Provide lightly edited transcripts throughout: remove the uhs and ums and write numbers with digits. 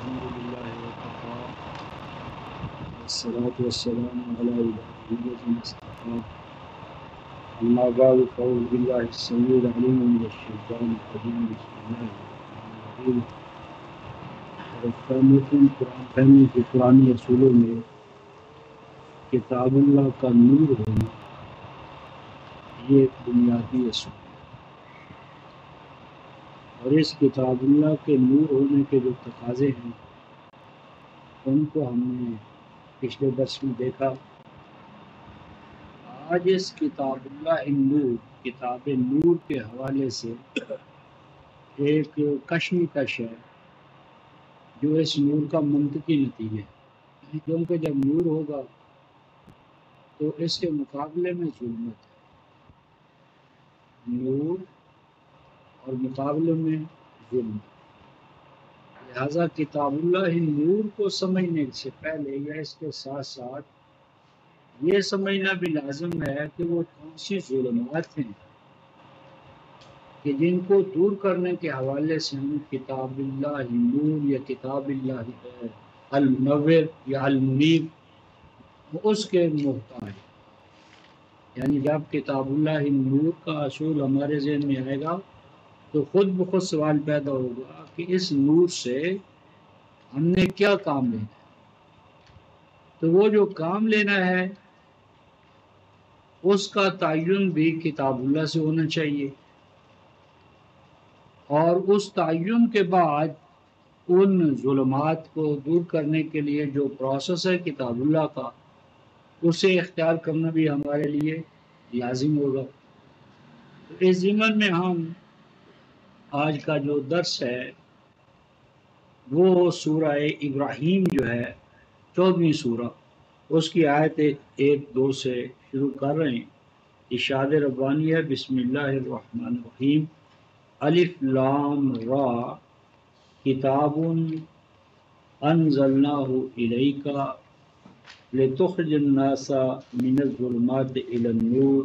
الحمد لله وكفى والصلاة والسلام على عباده الذين اصطفى أما بعد فأعوذ بالله السميع العليم من الشيطان الرجيم بسم الله الرحمن الرحيم قرآن فہمی کے قرآنی اصولوں میں کتاب اللہ کا نور ہونا یہ ایک بنیادی اصول ہے، اور اس کتاب اللہ کے نور ہونے کے جو تقاضے ہیں ان کو ہم نے پچھلے درس میں دیکھا۔ آج اس کتاب اللہ نور، کتاب نور کے حوالے سے ایک کشمکش ہے جو اس نور کا منطقی نتیجہ ہے، کیونکہ جب نور ہوگا تو اس کے مقابلے میں ظلمت ہے، نور اور مقابلے میں ظلمت۔ لہذا کتاب اللہ نور کو سمجھنے سے پہلے یا اس کے ساتھ ساتھ یہ سمجھنا بھی لازم ہے کہ وہ کون سی ظلمات ہیں کہ جن کو دور کرنے کے حوالے سے ہم کتاب اللہ نور یا کتاب اللہ المنور یا المنیر اس کے محتاج ہیں۔ یعنی جب کتاب اللہ نور کا اصول ہمارے ذہن میں آئے گا تو خود بخود سوال پیدا ہوگا کہ اس نور سے ہم نے کیا کام لینا ہے۔ تو وہ جو کام لینا ہے اس کا تعین بھی کتاب اللہ سے ہونا چاہیے، اور اس تعین کے بعد ان ظلمات کو دور کرنے کے لیے جو پروسیس ہے کتاب اللہ کا اسے اختیار کرنا بھی ہمارے لیے لازم ہوگا۔ تو اس ضمن میں ہم آج کا جو درس ہے وہ سورہ ابراہیم جو ہے 14ویں سورہ، اس کی آیت 1-2 سے شروع کر رہے ہیں۔ ارشاد ربانی ہے، بسم اللہ الرحمن الرحیم، الف لام را کتاب انزلناہ الیک لتخرج الناس من الظلمات الی النور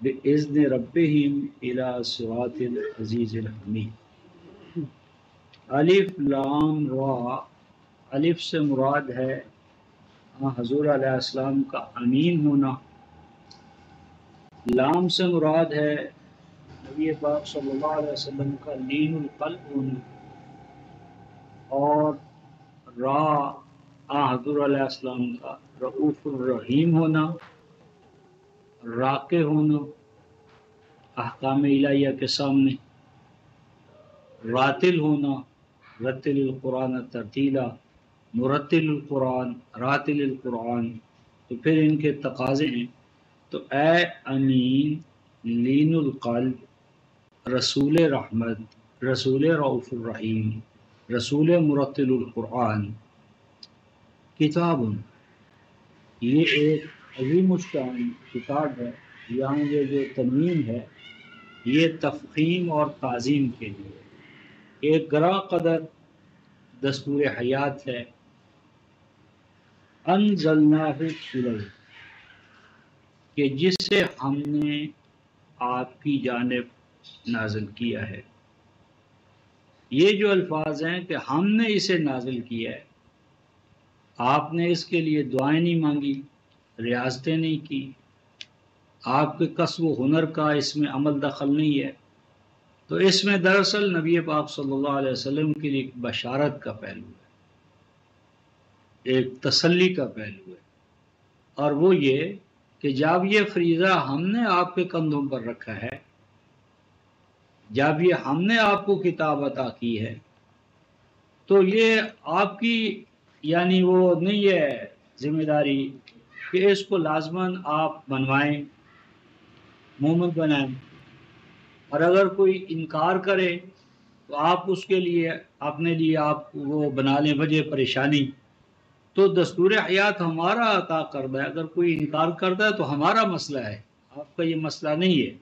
باذن ربہم الی صراط العزیز الحمید۔ الف لام را، الف سے مراد ہے حضور علیہ السلام کا امین ہونا، لام سے مراد ہے نبی پاک صلی اللہ علیہ وسلم کا لین القلب ہونا، اور را حضور علیہ السلام کا رؤوف الرحیم ہونا، راقع ہونا احکام الہیہ کے سامنے، راتل ہونا، رتل القرآن ترتیلا، مرتل القرآن، راتل القرآن۔ تو پھر ان کے تقاضے ہیں، تو اے امین، لین القلب، رسول رحمت، رسول رؤوف الرحیم، رسول مرتل القرآن، کتاب، یہ ایک عظیم الشان کتاب ہے۔ یہاں یہ جو تنوین ہے یہ تفخیم اور تعظیم کے لیے ایک گراں قدر دستور حیات ہے۔ انزلناہ الیک، کہ جسے ہم نے آپ کی جانب نازل کیا ہے۔ یہ جو الفاظ ہیں کہ ہم نے اسے نازل کیا ہے، آپ نے اس کے لیے دعائیں نہیں مانگی، ریاضتیں نہیں کی، آپ کے کسب و ہنر کا اس میں عمل دخل نہیں ہے، تو اس میں دراصل نبی پاک صلی اللہ علیہ وسلم کے لیے ایک بشارت کا پہلو ہے، ایک تسلی کا پہلو ہے، اور وہ یہ کہ جب یہ فریضہ ہم نے آپ کے کندھوں پر رکھا ہے، جب یہ ہم نے آپ کو کتاب عطا کی ہے، تو یہ آپ کی یعنی وہ نہیں ہے ذمہ داری کہ اس کو لازماً آپ بنوائیں، مومن بنائیں، اور اگر کوئی انکار کرے تو آپ اس کے لیے اپنے لیے آپ وہ بنا لیں وجہ پریشانی۔ تو دستور حیات ہمارا عطا کردہ ہے، اگر کوئی انکار کرتا ہے تو ہمارا مسئلہ ہے، آپ کا یہ مسئلہ نہیں ہے۔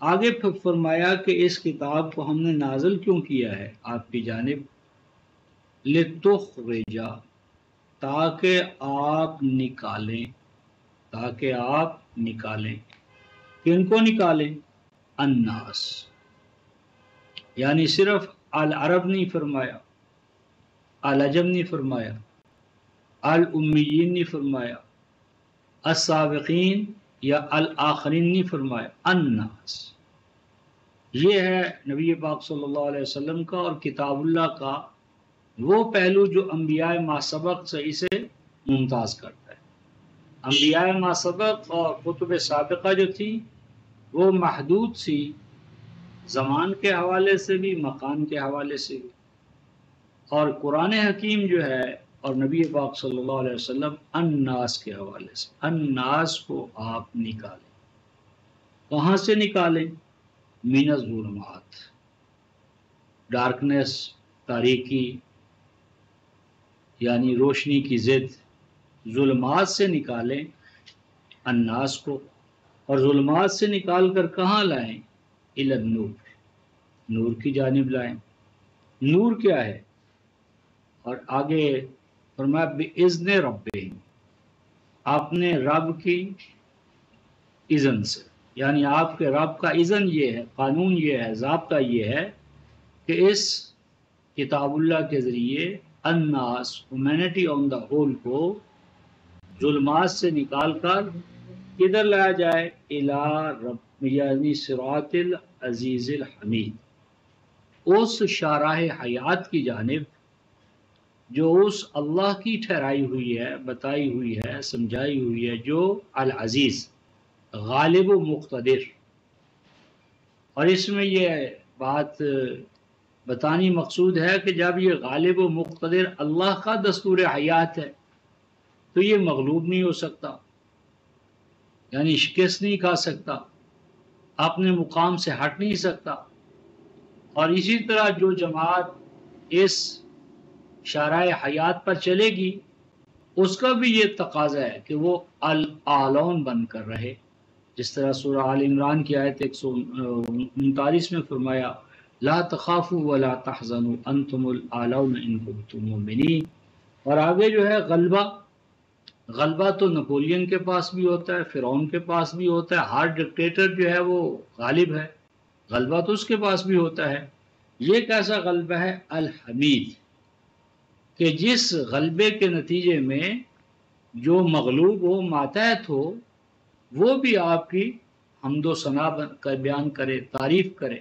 آگے پھر فرمایا کہ اس کتاب کو ہم نے نازل کیوں کیا ہے آپ کی جانب، لتخرج، تاکہ آپ نکالیں، تاکہ آپ نکالیں، کن کو نکالیں؟ الناس، یعنی صرف العرب نہیں فرمایا، العجم نہیں فرمایا، الامیین نہیں فرمایا، السابقین یا الآخرین نہیں فرمایا، الناس۔ یہ ہے نبی پاک صلی اللہ علیہ وسلم کا اور کتاب اللہ کا وہ پہلو جو انبیاء ما سبق سے اسے ممتاز کرتا ہے۔ انبیاء ما سبق اور کتب سابقہ جو تھی وہ محدود سی، زمان کے حوالے سے بھی، مکان کے حوالے سے بھی، اور قرآن حکیم جو ہے اور نبی پاک صلی اللہ علیہ وسلم الناس کے حوالے سے۔ الناس کو آپ نکالیں، کہاں سے نکالیں؟ من الظلمات، ڈارکنیس، تاریکی یعنی روشنی کی ضد، ظلمات سے نکالیں الناس کو، اور ظلمات سے نکال کر کہاں لائیں؟ الی النور، نور کی جانب لائیں۔ نور کیا ہے؟ اور آگے فرمایا بِإِذْنِ رَبِّهِمْ، اپنے رب کی اذن سے، یعنی آپ کے رب کا اذن یہ ہے، قانون یہ ہے، ضابطہ یہ ہے کہ اس کتاب اللہ کے ذریعے الناس، ہیومینٹی آن دا ہول کو ظلمات سے نکال کر کدھر لایا جائے؟ الی رب، یعنی صراط العزیز الحمید، اس شاہراہ حیات کی جانب جو اس اللہ کی ٹھہرائی ہوئی ہے، بتائی ہوئی ہے، سمجھائی ہوئی ہے، جو العزیز، غالب و مقتدر۔ اور اس میں یہ بات بتانی مقصود ہے کہ جب یہ غالب و مقتدر اللہ کا دستور حیات ہے تو یہ مغلوب نہیں ہو سکتا، یعنی شکست نہیں کھا سکتا، اپنے مقام سے ہٹ نہیں سکتا۔ اور اسی طرح جو جماعت اس شارع حیات پر چلے گی اس کا بھی یہ تقاضا ہے کہ وہ العالون بن کر رہے، جس طرح سورہ آل عمران کی آیت 139 میں فرمایا لا تخافوا ولا تحزنوا انتم الاعلون ان کنتم مؤمنین۔ اور آگے جو ہے غلبہ تو نپولین کے پاس بھی ہوتا ہے، فرعون کے پاس بھی ہوتا ہے، ہر ڈکٹیٹر جو ہے وہ غالب ہے، غلبہ تو اس کے پاس بھی ہوتا ہے۔ یہ کیسا غلبہ ہے؟ الحمید، کہ جس غلبے کے نتیجے میں جو مغلوب ہو، ماتحت ہو، وہ بھی آپ کی حمد و ثنا کا بیان کرے، تعریف کرے۔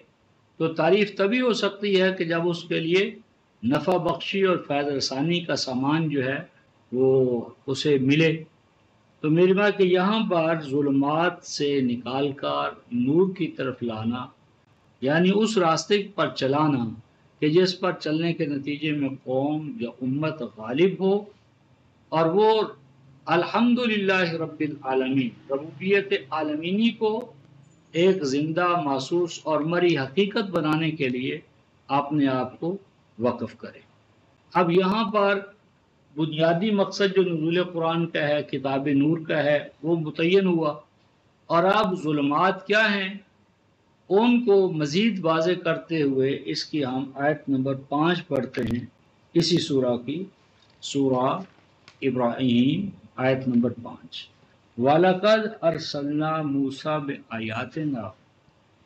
تو تعریف تبھی ہو سکتی ہے کہ جب اس کے لیے نفع بخشی اور فیض رسانی کا سامان جو ہے وہ اسے ملے۔ تو میری بات کہ یہاں پر ظلمات سے نکال کر نور کی طرف لانا، یعنی اس راستے پر چلانا کہ جس پر چلنے کے نتیجے میں قوم یا امت غالب ہو، اور وہ الحمدللہ رب العالمین، ربوبیت عالمینی کو ایک زندہ، محسوس اور مری حقیقت بنانے کے لیے اپنے آپ کو وقف کرے۔ اب یہاں پر بنیادی مقصد جو نزول قرآن کا ہے، کتاب نور کا ہے، وہ متعین ہوا، اور اب ظلمات کیا ہیں ان کو مزید واضح کرتے ہوئے اس کی ہم آیت نمبر 5 پڑھتے ہیں اسی سورہ کی، سورہ ابراہیم آیت نمبر 5۔ وَلَقَدْ أَرْسَلْنَا مُوسَىٰ بِآيَاتِنَا،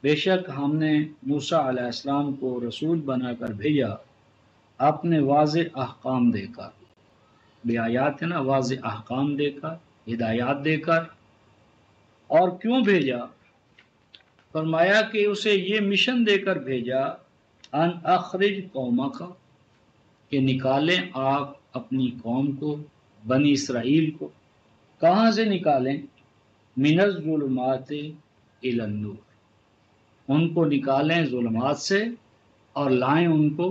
بے شک ہم نے موسیٰ علیہ السلام کو رسول بنا کر بھیجا اپنے واضح احکام دے کر، بِآيَاتِنَا واضح احکام دے کر، ہدایات دے کر۔ اور کیوں بھیجا؟ فرمایا کہ اسے یہ مشن دے کر بھیجا ان اخرج قومک، کہ نکالیں آپ اپنی قوم کو، بنی اسرائیل کو۔ کہاں سے نکالیں؟ من الظلمات الی النور، ان کو نکالیں ظلمات سے اور لائیں ان کو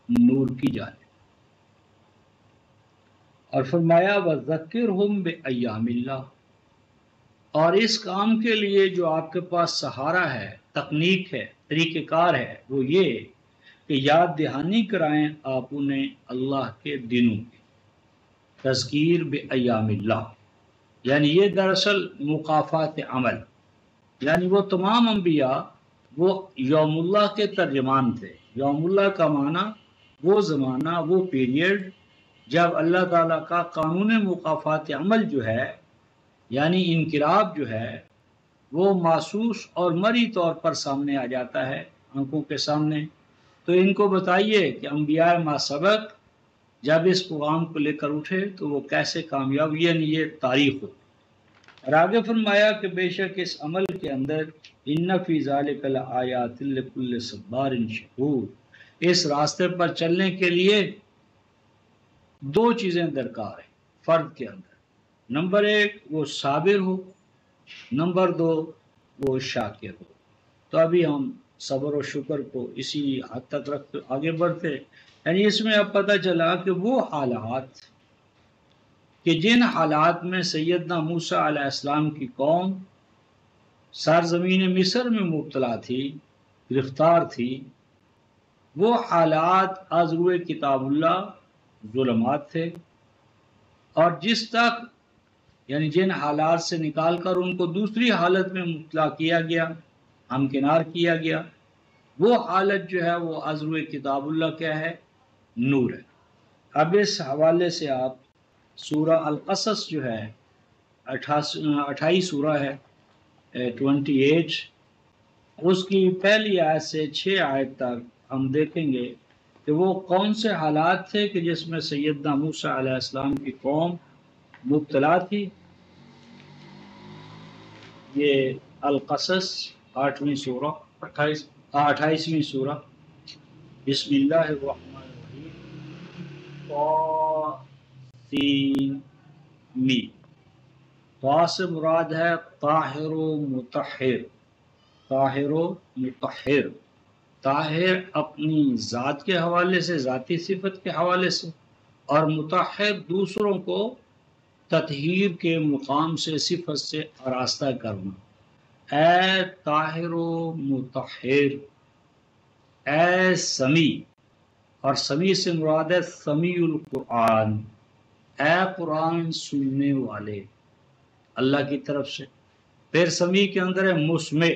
نور کی جانب۔ اور فرمایا وذکرہم بایام اللہ، اور اس کام کے لیے جو آپ کے پاس سہارا ہے، تکنیک ہے، طریقہ کار ہے، وہ یہ کہ یاد دہانی کرائیں آپ انہیں اللہ کے دنوں کی، تذکیر بایام اللہ، یعنی یہ دراصل مقافات عمل، یعنی وہ تمام انبیاء وہ یوم اللہ کے ترجمان تھے۔ یوم اللہ کا معنی وہ زمانہ، وہ پیریڈ جب اللہ تعالیٰ کا قانون مقافات عمل جو ہے، یعنی انقلاب جو ہے، وہ محسوس اور مری طور پر سامنے آ جاتا ہے آنکھوں کے سامنے۔ تو ان کو بتائیے کہ انبیاء ما سبق جب اس پیغام کو لے کر اٹھے تو وہ کیسے کامیاب، یعنی یہ تاریخ ہو۔ اور آگے فرمایا کہ بے شک اس عمل کے اندر ان فی ذالک لآیات لکل صبار شکور، اس راستے پر چلنے کے لیے دو چیزیں درکار ہیں فرد کے اندر۔ نمبر ایک وہ صابر ہو، نمبر دو وہ شاکر ہو۔ تو ابھی ہم صبر و شکر کو اسی حد تک رکھ آگے بڑھتے، یعنی اس میں اب پتہ چلا کہ وہ حالات کہ جن حالات میں سیدنا موسیٰ علیہ السلام کی قوم سرزمین مصر میں مبتلا تھی، گرفتار تھی، وہ حالات از روئے کتاب اللہ ظلمات تھے، اور جس تک یعنی جن حالات سے نکال کر ان کو دوسری حالت میں مبتلا کیا گیا، ہمکنار کیا گیا، وہ حالت جو ہے وہ از روئے کتاب اللہ کیا ہے؟ نور ہے۔ اب اس حوالے سے آپ سورہ القصص جو ہے 28 سورہ ہے 28، اس کی پہلی آیت سے 6 آیت تک ہم دیکھیں گے کہ وہ کون سے حالات تھے کہ جس میں سیدنا موسیٰ علیہ السلام کی قوم مبتلا تھی۔ یہ القصص 8ویں سورہ 28ویں سورہ۔ بسم اللہ الرحمن الرحیم۔ طاسین، طا سے مراد ہے طاہر و مطہر، طاہر و مطہر، طاہر اپنی ذات کے حوالے سے، ذاتی صفت کے حوالے سے، اور مطہر دوسروں کو تطہیر کے مقام سے، صفت سے آراستہ کرنا۔ اے طاہر و مطہر، اے سمیع، اور سمیع سے مراد ہے سمیع القرآن، اے قرآن سننے والے اللہ کی طرف سے۔ پھر سمیع کے اندر ہے مسمع،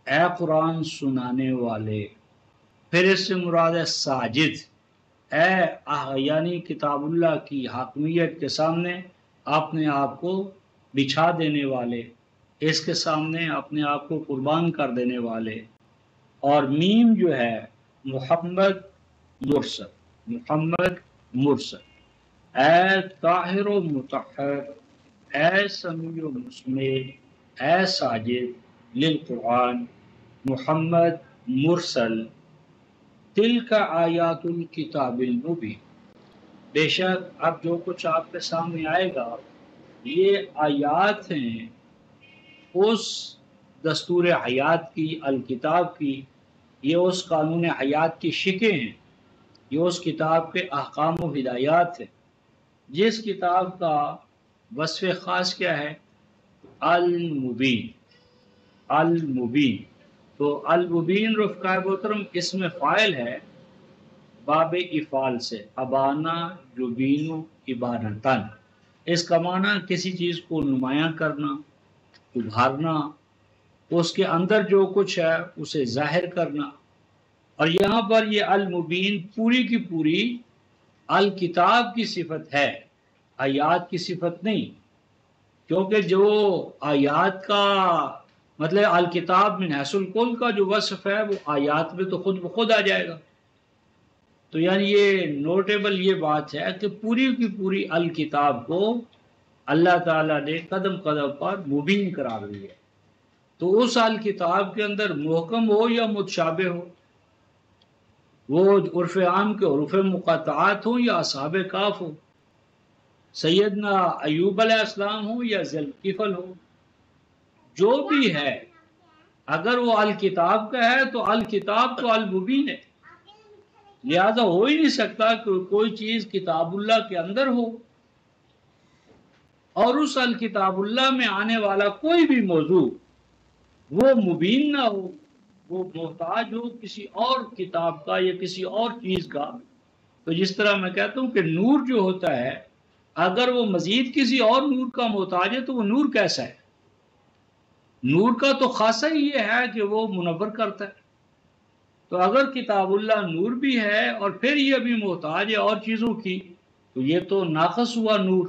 اے قرآن سنانے والے۔ پھر اس سے مراد ہے ساجد، اے یعنی کتاب اللہ کی حاکمیت کے سامنے اپنے آپ کو بچھا دینے والے، اس کے سامنے اپنے آپ کو قربان کر دینے والے۔ اور میم جو ہے محمد مرسل، محمد مرسل۔ اے طاہر و مطہر، اے سمیع و مسمع، اے ساجد للقرآن، محمد مرسل۔ تلک آیات الکتاب المبین، بے شک اب جو کچھ آپ کے سامنے آئے گا یہ آیات ہیں اس دستور حیات کی، الکتاب کی، یہ اس قانون حیات کی شکیں ہیں، یہ اس کتاب کے احکام و ہدایات ہیں، جس کتاب کا وصف خاص کیا ہے؟ المبین، المبین۔ تو المبین رفقائے محترم اس میں فاعل ہے باب افعال سے، ابانا یبین ابانتن، اس کا معنی کسی چیز کو نمایاں کرنا، ابھارنا، اس کے اندر جو کچھ ہے اسے ظاہر کرنا۔ اور یہاں پر یہ المبین پوری کی پوری الکتاب کی صفت ہے، آیات کی صفت نہیں، کیونکہ جو آیات کا مطلب الکتاب من حیث الکل کا جو وصف ہے وہ آیات میں تو خود بخود آ جائے گا۔ تو یعنی یہ نوٹیبل یہ بات ہے کہ پوری کی پوری الکتاب کو اللہ تعالیٰ نے قدم قدم پر مبین قرار دی ہے۔ تو اس الکتاب کے اندر محکم ہو یا متشابہ ہو، وہ عرف عام کے حروف مقطعات ہوں یا اصحاب کاف ہو، سیدنا ایوب علیہ السلام ہو یا ذوالکفل ہو، جو بھی ہے اگر وہ الکتاب کا ہے تو الکتاب تو المبین ہے، لہذا ہو ہی نہیں سکتا کہ کوئی چیز کتاب اللہ کے اندر ہو اور اس الکتاب اللہ میں آنے والا کوئی بھی موضوع وہ مبین نہ ہو، وہ محتاج ہو کسی اور کتاب کا یا کسی اور چیز کا۔ تو جس طرح میں کہتا ہوں کہ نور جو ہوتا ہے اگر وہ مزید کسی اور نور کا محتاج ہے تو وہ نور کیسا ہے؟ نور کا تو خاصہ ہی یہ ہے کہ وہ منور کرتا ہے۔ تو اگر کتاب اللہ نور بھی ہے اور پھر یہ بھی محتاج ہے اور چیزوں کی تو یہ تو ناقص ہوا نور۔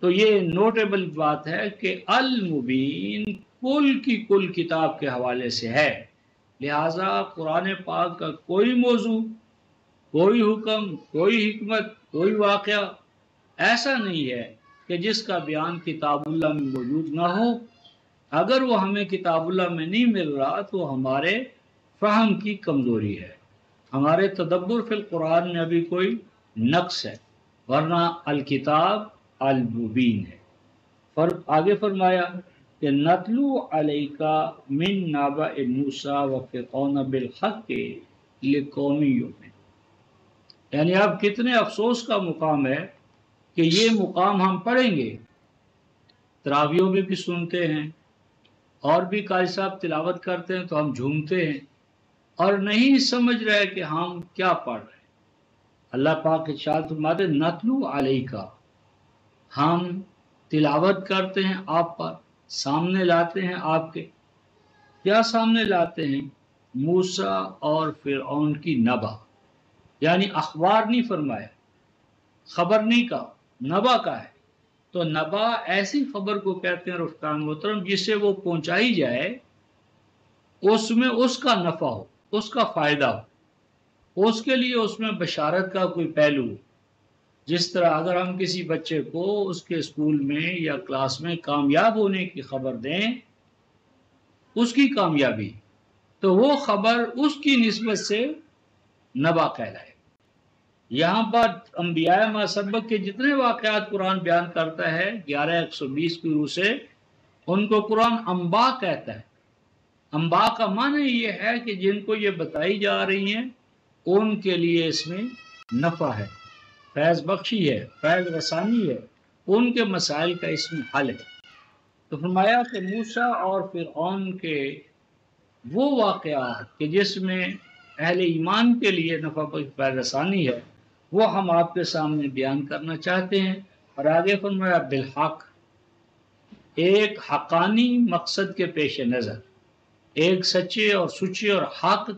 تو یہ نوٹیبل بات ہے کہ المبین کل کی کل کتاب کے حوالے سے ہے، لہٰذا قرآن پاک کا کوئی موضوع کوئی حکم، کوئی حکمت، کوئی واقعہ ایسا نہیں ہے کہ جس کا بیان کتاب اللہ میں موجود نہ ہو۔ اگر وہ ہمیں کتاب اللہ میں نہیں مل رہا تو ہمارے فہم کی کمزوری ہے، ہمارے تدبر فی القرآن میں ابھی کوئی نقص ہے، ورنہ الکتاب المبین ہے۔ آگے فرمایا کہ نتلو علیک من نبأ موسیٰ وفرعون بالحق لقوم یؤمنون، یعنی اب کتنے افسوس کا مقام ہے کہ یہ مقام ہم پڑھیں گے، تراویوں میں بھی سنتے ہیں، اور بھی قاری صاحب تلاوت کرتے ہیں تو ہم جھومتے ہیں اور نہیں سمجھ رہے کہ ہم کیا پڑھ رہے ہیں۔ اللہ پاک ارشاد فرماتے ہیں نتلو علیک، ہم تلاوت کرتے ہیں آپ پر، سامنے لاتے ہیں آپ کے، کیا سامنے لاتے ہیں؟ موسیٰ اور فرعون کی نبا، یعنی اخبار نہیں فرمایا، خبر نہیں کہا، نبا کا ہے۔ تو نبا ایسی خبر کو کہتے ہیں رفقان محترم جسے وہ پہنچائی جائے، اس میں اس کا نفع ہو، اس کا فائدہ ہو، اس کے لیے اس میں بشارت کا کوئی پہلو ہو۔ جس طرح اگر ہم کسی بچے کو اس کے اسکول میں یا کلاس میں کامیاب ہونے کی خبر دیں، اس کی کامیابی، تو وہ خبر اس کی نسبت سے نبا کہلائے۔ یہاں پر انبیاء ما سبق کے جتنے واقعات قرآن بیان کرتا ہے 11:120 کی روح سے، ان کو قرآن انباء کہتا ہے۔ انباء کا معنی یہ ہے کہ جن کو یہ بتائی جا رہی ہیں ان کے لیے اس میں نفع ہے، فیض بخشی ہے، فیض رسانی ہے، ان کے مسائل کا اس میں حل ہے۔ تو فرمایا کہ موسیٰ اور فرعون کے وہ واقعات کہ جس میں اہل ایمان کے لیے نفع فیض رسانی ہے، وہ ہم آپ کے سامنے بیان کرنا چاہتے ہیں۔ اور آگے فرمایا بالحق، ایک حقانی مقصد کے پیش نظر، ایک سچے اور سچے اور حق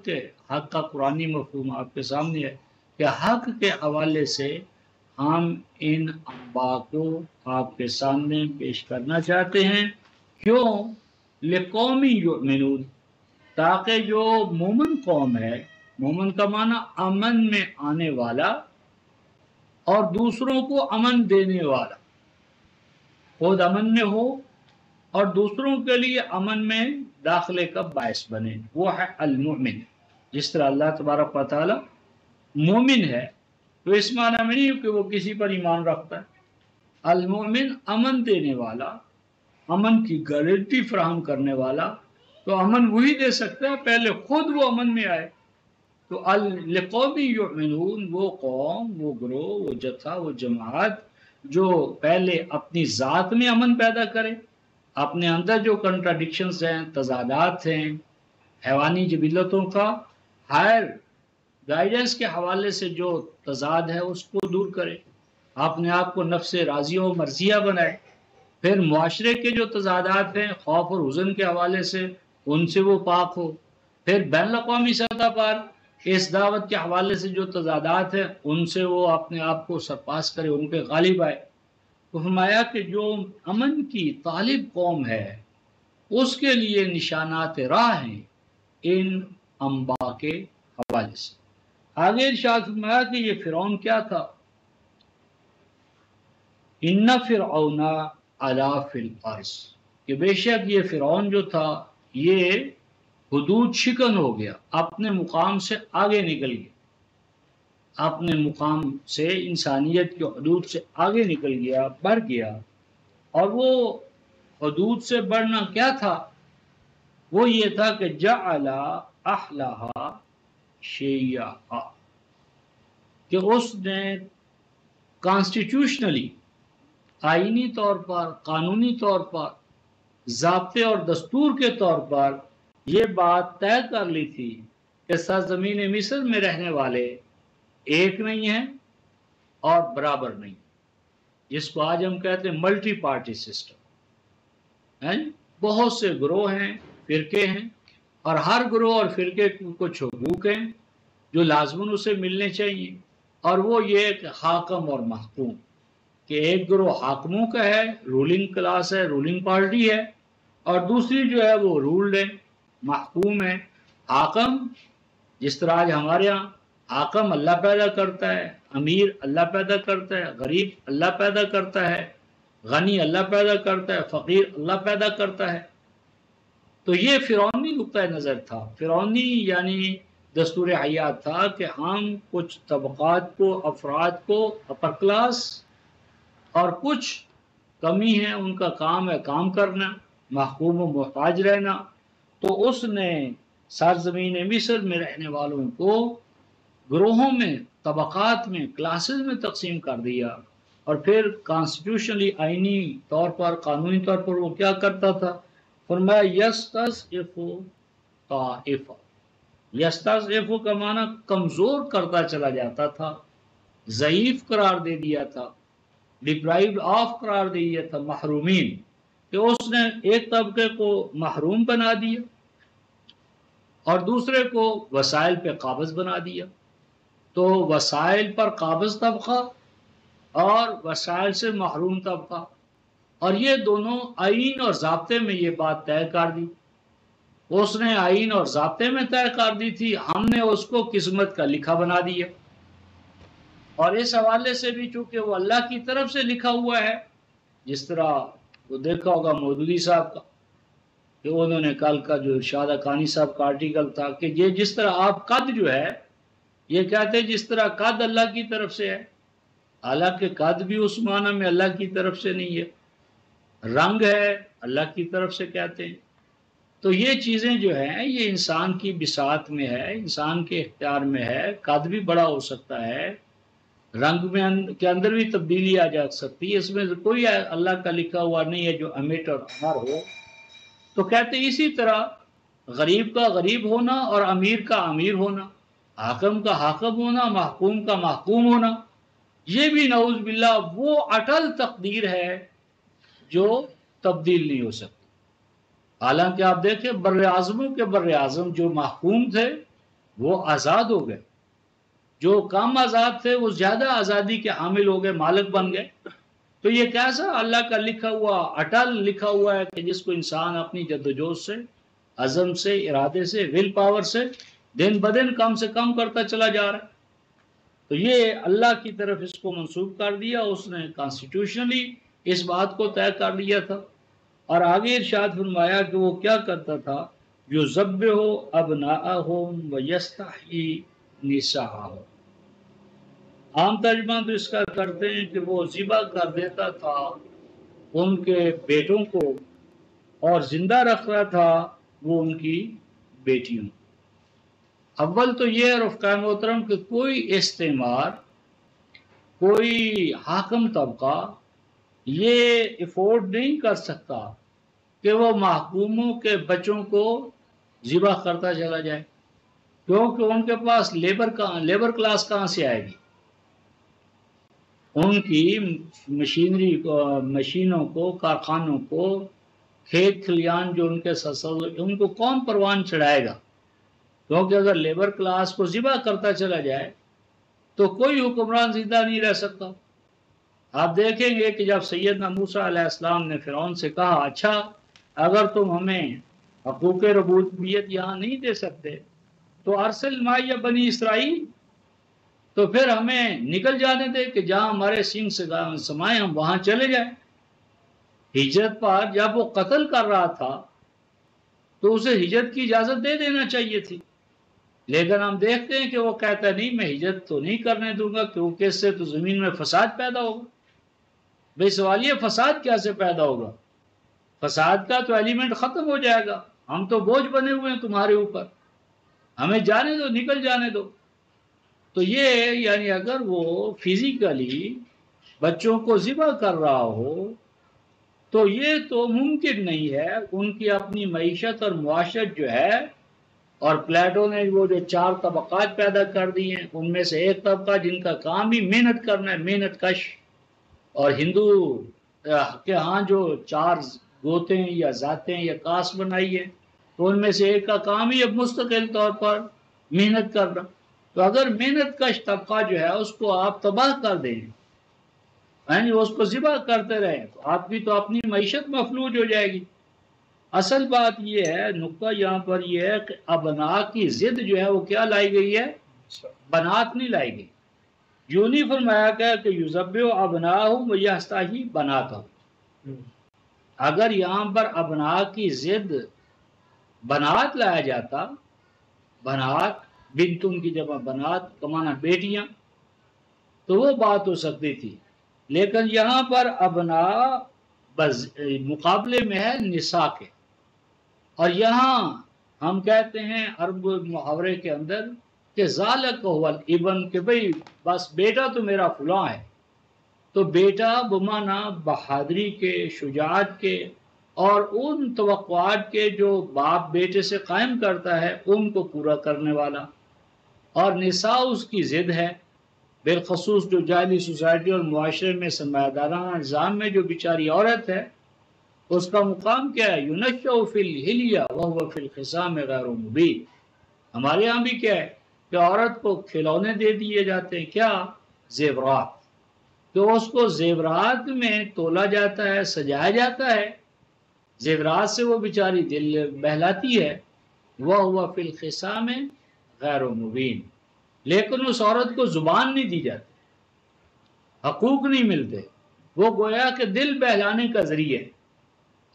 کا قرآنی مفہوم آپ کے سامنے ہے کہ حق کے حوالے سے ہم ان انباء کو آپ کے سامنے پیش کرنا چاہتے ہیں۔ کیوں؟ لقوم یؤمنون، تاکہ جو مومن قوم ہے، مومن کا معنی امن میں آنے والا اور دوسروں کو امن دینے والا، خود امن میں ہو اور دوسروں کے لیے امن میں داخلے کا باعث بنے، وہ ہے المؤمن۔ جس طرح اللہ تبارک و تعالی مومن ہے تو اس معنی میں نہیں کہ وہ کسی پر ایمان رکھتا ہے، المؤمن امن دینے والا، امن کی گارنٹی فراہم کرنے والا، تو امن وہی دے سکتا ہے، پہلے خود وہ امن میں آئے۔ تو لقوم یؤمنون، وہ قوم، وہ گروہ، وہ جتھا، وہ جماعت جو پہلے اپنی ذات میں امن پیدا کرے، اپنے اندر جو کنٹراڈکشنز ہیں، تضادات ہیں حیوانی جبلتوں کا، ہائر گائیڈنس کے حوالے سے جو تضاد ہے اس کو دور کرے، اپنے آپ کو نفس راضیہ و مرضیہ بنائے، پھر معاشرے کے جو تضادات ہیں خوف اور حزن کے حوالے سے ان سے وہ پاک ہو، پھر بین الاقوامی سطح پر اس دعوت کے حوالے سے جو تضادات ہیں ان سے وہ اپنے آپ کو سرپاس کرے، ان پہ غالب آئے۔ تو فرمایا کہ جو امن کی طالب قوم ہے اس کے لیے نشانات راہ ہیں ان انباء کے حوالے سے۔ آگے ارشاد فرمایا کہ یہ فرعون کیا تھا؟ ان فرعون علا فی الارض، کہ بے شک یہ فرعون جو تھا یہ حدود شکن ہو گیا، اپنے مقام سے آگے نکل گیا، اپنے مقام سے انسانیت کے حدود سے آگے نکل گیا، بڑھ گیا۔ اور وہ حدود سے بڑھنا کیا تھا؟ وہ یہ تھا کہ جعل اہلھا شیعا، کہ اس نے کانسٹیٹیوشنلی، آئینی طور پر، قانونی طور پر، ضابطے اور دستور کے طور پر یہ بات طے کر لی تھی کہ سرزمین مصر میں رہنے والے ایک نہیں ہیں اور برابر نہیں، جس کو آج ہم کہتے ہیں ملٹی پارٹی سسٹم، بہت سے گروہ ہیں، فرقے ہیں، اور ہر گروہ اور فرقے کو کچھ حقوق ہیں جو لازماً اسے ملنے چاہیے، اور وہ یہ کہ حاکم اور محکوم، کہ ایک گروہ حاکموں کا ہے، رولنگ کلاس ہے، رولنگ پارٹی ہے، اور دوسری جو ہے وہ رولڈ ہے، محکوم ہے۔ حاکم جس طرح آج ہمارے ہاں حاکم اللہ پیدا کرتا ہے، امیر اللہ پیدا کرتا ہے، غریب اللہ پیدا کرتا ہے، غنی اللہ پیدا کرتا ہے، فقیر اللہ پیدا کرتا ہے۔ تو یہ فرعونی نقطۂ نظر تھا، فرعونی یعنی دستور حیات تھا کہ ہم کچھ طبقات کو، افراد کو اپر کلاس، اور کچھ کمی ہے ان کا کام ہے کام کرنا، محکوم و محتاج رہنا۔ تو اس نے سرزمین مصر میں رہنے والوں کو گروہوں میں، طبقات میں، کلاسز میں تقسیم کر دیا، اور پھر کانسٹیٹیوشنلی، آئینی طور پر، قانونی طور پر وہ کیا کرتا تھا؟ فرمایا یستضعف طائفہ، یستضعف کا معنی کمزور کرتا چلا جاتا تھا، ضعیف قرار دے دیا تھا، ڈپرائیوڈ آف قرار دے دیا تھا، محرومین، کہ اس نے ایک طبقے کو محروم بنا دیا اور دوسرے کو وسائل پہ قابض بنا دیا۔ تو وسائل پر قابض طبقہ اور وسائل سے محروم طبقہ، اور یہ دونوں آئین اور ضابطے میں یہ بات طے کر دی۔ اس نے آئین اور ضابطے میں طے کر دی تھی، ہم نے اس کو قسمت کا لکھا بنا دیا۔ اور اس حوالے سے بھی چونکہ وہ اللہ کی طرف سے لکھا ہوا ہے، جس طرح وہ دیکھا ہوگا مودودی صاحب کا کہ انہوں نے کل کا جو ارشاد حقانی صاحب کا آرٹیکل تھا کہ یہ جس طرح آپ قد جو ہے، یہ کہتے ہیں جس طرح قد اللہ کی طرف سے ہے، حالانکہ قد بھی اس معنی میں اللہ کی طرف سے نہیں ہے، رنگ ہے اللہ کی طرف سے کہتے ہیں۔ تو یہ چیزیں جو ہیں یہ انسان کی بساط میں ہے، انسان کے اختیار میں ہے، قد بھی بڑا ہو سکتا ہے، رنگ میں کے اندر بھی تبدیلی آ جا سکتی ہے، اس میں کوئی اللہ کا لکھا ہوا نہیں ہے جو امٹ اور امر ہو۔ تو کہتے ہیں اسی طرح غریب کا غریب ہونا اور امیر کا امیر ہونا، حاکم کا حاکم ہونا، محکوم کا محکوم ہونا، یہ بھی نعوذ باللہ وہ اٹل تقدیر ہے جو تبدیل نہیں ہو سکتی۔ حالانکہ آپ دیکھیں بر اعظموں کے بر اعظم جو محکوم تھے وہ آزاد ہو گئے، جو کم آزاد تھے وہ زیادہ آزادی کے حامل ہو گئے، مالک بن گئے۔ تو یہ کیسا اللہ کا لکھا ہوا اٹل لکھا ہوا ہے کہ جس کو انسان اپنی جدوجہد سے، عزم سے، ارادے سے، ول پاور سے دن بدن کم سے کم کرتا چلا جا رہا ہے۔ تو یہ اللہ کی طرف اس کو منسوب کر دیا، اس نے کانسٹیٹیوشنلی اس بات کو طے کر لیا تھا۔ اور آگے ارشاد فرمایا کہ وہ کیا کرتا تھا، یذبح ابناءہم ویستحیی نساءہم۔ عام ترجمہ تو اس کا کرتے ہیں کہ وہ ذبح کر دیتا تھا ان کے بیٹوں کو اور زندہ رکھ رہا تھا وہ ان کی بیٹیوں۔ اول تو یہ رفقاء محترم کہ کوئی استعمار، کوئی حاکم طبقہ یہ افورڈ نہیں کر سکتا کہ وہ محکوموں کے بچوں کو ذبح کرتا چلا جائے، کیونکہ ان کے پاس لیبر کلاس کہاں سے آئے گی؟ ان کی مشینری کو، مشینوں کو، کارخانوں کو، کھیت کھلیان جو ان کے سسل، ان کو کون پروان چڑھائے گا؟ کیونکہ اگر لیبر کلاس کو ذبح کرتا چلا جائے تو کوئی حکمران زندہ نہیں رہ سکتا۔ آپ دیکھیں گے کہ جب سیدنا موسیٰ علیہ السلام نے فرعون سے کہا اچھا اگر تم ہمیں حقوق ربوبیت یہاں نہیں دے سکتے تو ارسل معی بنی اسرائیل، تو پھر ہمیں نکل جانے دے کہ جہاں ہمارے سینگ سے سمائے ہم وہاں چلے جائیں۔ ہجرت پر جب وہ قتل کر رہا تھا تو اسے ہجرت کی اجازت دے دینا چاہیے تھی، لیکن ہم دیکھتے ہیں کہ وہ کہتا ہے نہیں میں ہجرت تو نہیں کرنے دوں گا کیونکہ اس سے تو زمین میں فساد پیدا ہوگا۔ بھئی سوال یہ فساد کیسے پیدا ہوگا؟ فساد کا تو ایلیمنٹ ختم ہو جائے گا، ہم تو بوجھ بنے ہوئے ہیں تمہارے اوپر، ہمیں جانے دو، نکل جانے دو۔ تو یہ یعنی اگر وہ فزیکلی بچوں کو ذبح کر رہا ہو تو یہ تو ممکن نہیں ہے، ان کی اپنی معیشت اور معاشرت جو ہے، اور پلیٹو نے وہ جو 4 طبقات پیدا کر دی ہیں ان میں سے ایک طبقہ جن کا کام ہی محنت کرنا ہے، محنت کش، اور ہندو کے ہاں جو 4 گوتیں یا ذاتیں یا کاسٹ بنائی ہے تو ان میں سے ایک کا کام ہی اب مستقل طور پر محنت کرنا۔ تو اگر محنت کش طبقہ جو ہے اس کو آپ تباہ کر دیں، یعنی اس کو ذبح کرتے رہیں، تو آپ کی تو اپنی معیشت مفلوج ہو جائے گی۔ اصل بات یہ ہے، نقطہ یہاں پر یہ ہے کہ ابناء کی ضد جو ہے وہ کیا لائی گئی ہے؟ بنات نہیں لائے گی. یوں نہیں فرمایا گیا کہ یذبح ابناءہم ویستحیی بناتہم. اگر یہاں پر ابناء کی ضد بنات لایا جاتا، بنات بنتن کی جمع بنات کمانا بیٹیاں، تو وہ بات ہو سکتی تھی. لیکن یہاں پر ابناء مقابلے میں ہے نساء کے. اور یہاں ہم کہتے ہیں عرب محاورے کے اندر کہ ذالک هو الابن، کہ بھئی بس بیٹا تو میرا فلاں ہے. تو بیٹا بمانا بہادری کے، شجاعت کے اور ان توقعات کے جو باپ بیٹے سے قائم کرتا ہے ان کو پورا کرنے والا. اور نساء اس کی ضد ہے، بالخصوص جو جاہلی سوسائٹی اور معاشرے میں سرمایہ دارانہ نظام میں جو بیچاری عورت ہے، اس کا مقام کیا ہے؟ یُنَشَّأُ فِی الْحِلیَّةِ وَهُوَ فِی الْخِصَامِ غَیْرُ مُبِینٍ. ہمارے ہاں بھی کیا ہے کہ عورت کو کھلونے دے دیے جاتے ہیں، کیا؟ زیورات. تو اس کو زیورات میں تولا جاتا ہے، سجایا جاتا ہے. زیورات سے وہ بیچاری دل بہلاتی ہے. وَهُوَ فِی الْخِصَامِ غَیْرُ مُبِینٍ. لیکن اس عورت کو زبان نہیں دی جاتی، حقوق نہیں ملتے. وہ گویا کہ دل بہلانے کا ذریعہ ہے.